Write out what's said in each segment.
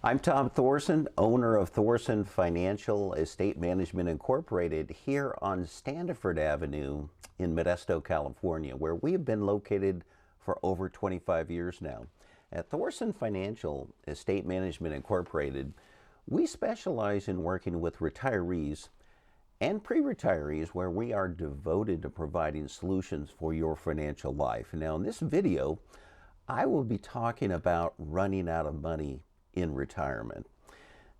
I'm Tom Thorson, owner of Thorson Financial Estate Management Incorporated here on Standiford Avenue in Modesto, California, where we have been located for over 25 years now. At Thorson Financial Estate Management Incorporated, we specialize in working with retirees and pre-retirees where we are devoted to providing solutions for your financial life. Now in this video, I will be talking about running out of money in retirement.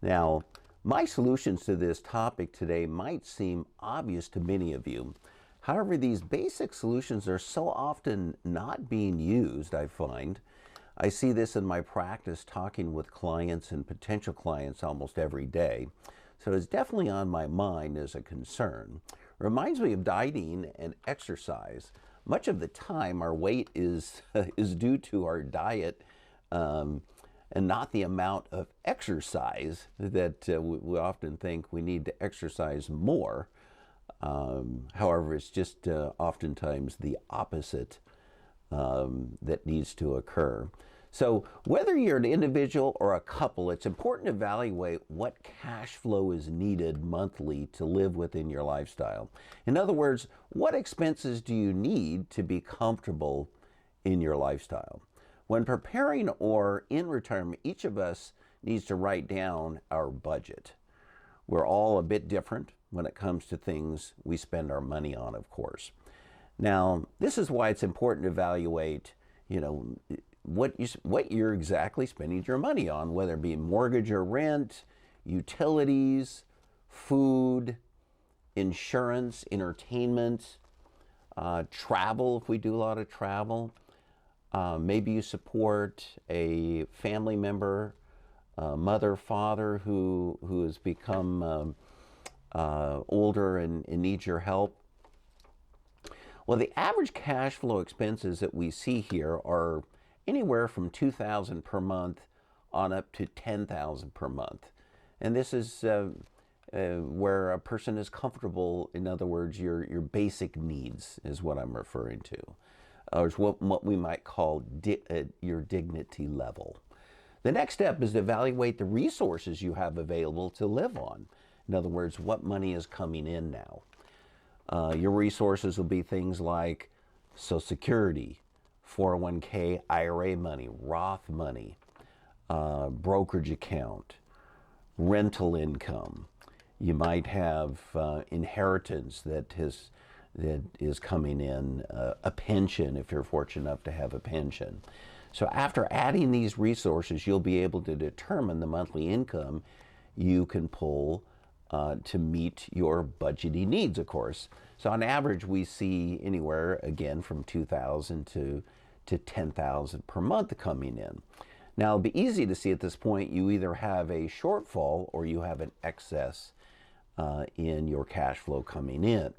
Now, my solutions to this topic today might seem obvious to many of you. However, these basic solutions are so often not being used, I find. I see this in my practice talking with clients and potential clients almost every day. So it's definitely on my mind as a concern. Reminds me of dieting and exercise. Much of the time our weight is due to our diet and not the amount of exercise that we often think we need to exercise more. However, it's just oftentimes the opposite that needs to occur. So whether you're an individual or a couple, it's important to evaluate what cash flow is needed monthly to live within your lifestyle. In other words, what expenses do you need to be comfortable in your lifestyle? When preparing or in retirement, each of us needs to write down our budget. We're all a bit different when it comes to things we spend our money on, of course. Now, this is why it's important to evaluate, what you're exactly spending your money on, whether it be mortgage or rent, utilities, food, insurance, entertainment, travel, if we do a lot of travel. Maybe you support a family member, mother, father who has become older and needs your help. Well, the average cash flow expenses that we see here are anywhere from $2,000 per month on up to $10,000 per month. And this is where a person is comfortable. In other words, your basic needs is what I'm referring to. Or what we might call your dignity level. The next step is to evaluate the resources you have available to live on. In other words, what money is coming in now. Your resources will be things like Social Security, 401k, IRA money, Roth money, brokerage account, rental income. You might have inheritance that is coming in, a pension if you're fortunate enough to have a pension. So after adding these resources, you'll be able to determine the monthly income you can pull to meet your budgeting needs, of course. So on average, we see anywhere, again, from $2,000 to $10,000 per month coming in. Now, it'll be easy to see at this point, you either have a shortfall or you have an excess in your cash flow coming in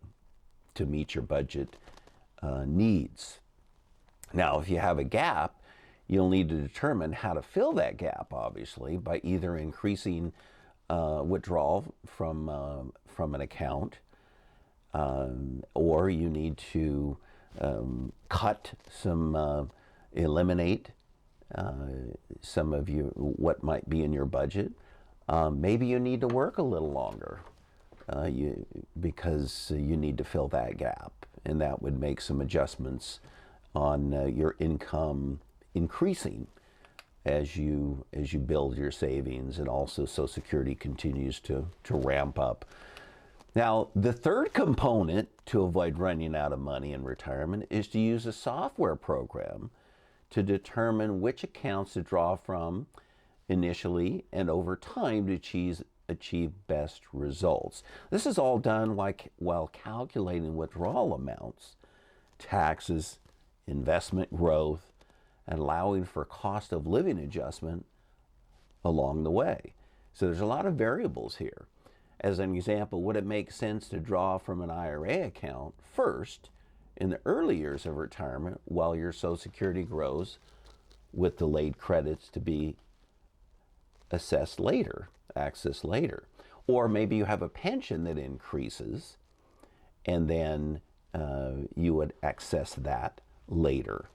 to meet your budget needs. Now, if you have a gap, you'll need to determine how to fill that gap, obviously, by either increasing withdrawal from an account, or you need to eliminate some of what might be in your budget. Maybe you need to work a little longer. Because you need to fill that gap, and that would make some adjustments on your income increasing as you build your savings, and also Social Security continues to ramp up. Now, the third component to avoid running out of money in retirement is to use a software program to determine which accounts to draw from initially and over time to achieve best results. This is all done while calculating withdrawal amounts, taxes, investment growth, and allowing for cost of living adjustment along the way. So there's a lot of variables here. As an example, would it make sense to draw from an IRA account first in the early years of retirement while your Social Security grows, with delayed credits to be accessed later? Or maybe you have a pension that increases and then you would access that later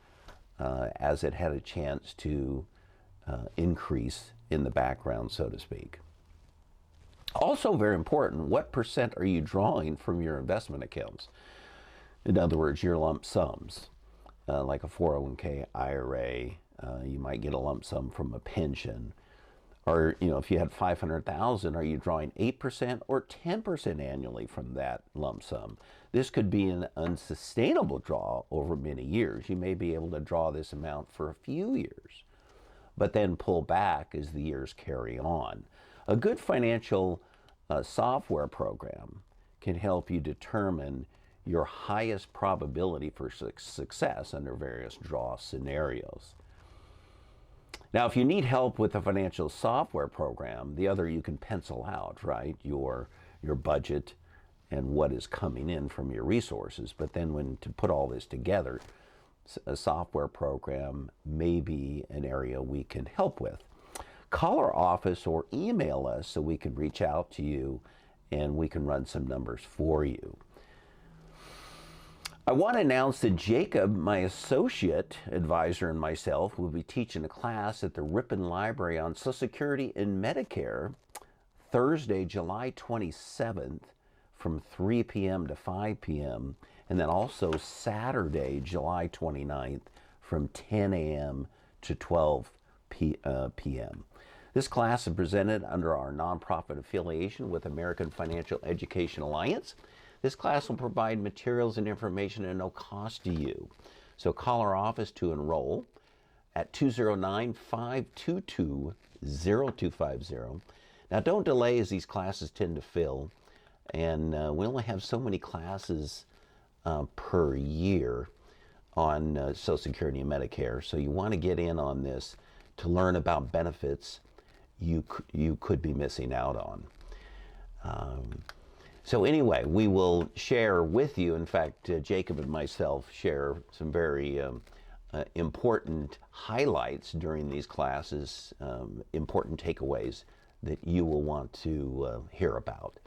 as it had a chance to increase in the background, so to speak. Also very important, what percent are you drawing from your investment accounts? In other words, your lump sums, like a 401k, IRA, you might get a lump sum from a pension. Or, if you had 500,000, are you drawing 8% or 10% annually from that lump sum? This could be an unsustainable draw over many years. You may be able to draw this amount for a few years, but then pull back as the years carry on. A good financial software program can help you determine your highest probability for success under various draw scenarios. Now, if you need help with a financial software program, the other you can pencil out, right? Your budget and what is coming in from your resources. But then when to put all this together, a software program may be an area we can help with. Call our office or email us so we can reach out to you and we can run some numbers for you. I want to announce that Jacob, my associate advisor, and myself will be teaching a class at the Ripon Library on Social Security and Medicare Thursday, July 27th from 3 p.m. to 5 p.m. and then also Saturday, July 29th from 10 a.m. to 12 p.m. This class is presented under our nonprofit affiliation with American Financial Education Alliance. This class will provide materials and information at no cost to you. So call our office to enroll at 209-522-0250. Now don't delay as these classes tend to fill, and we only have so many classes per year on Social Security and Medicare. So you want to get in on this to learn about benefits you could be missing out on. So anyway, we will share with you, in fact, Jacob and myself share some very important highlights during these classes, important takeaways that you will want to hear about.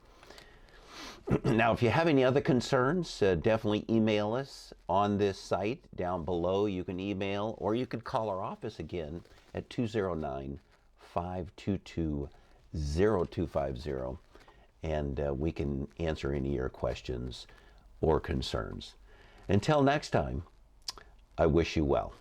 Now, if you have any other concerns, definitely email us on this site down below. You can email or you could call our office again at 209-522-0250. And we can answer any of your questions or concerns. Until next time, I wish you well.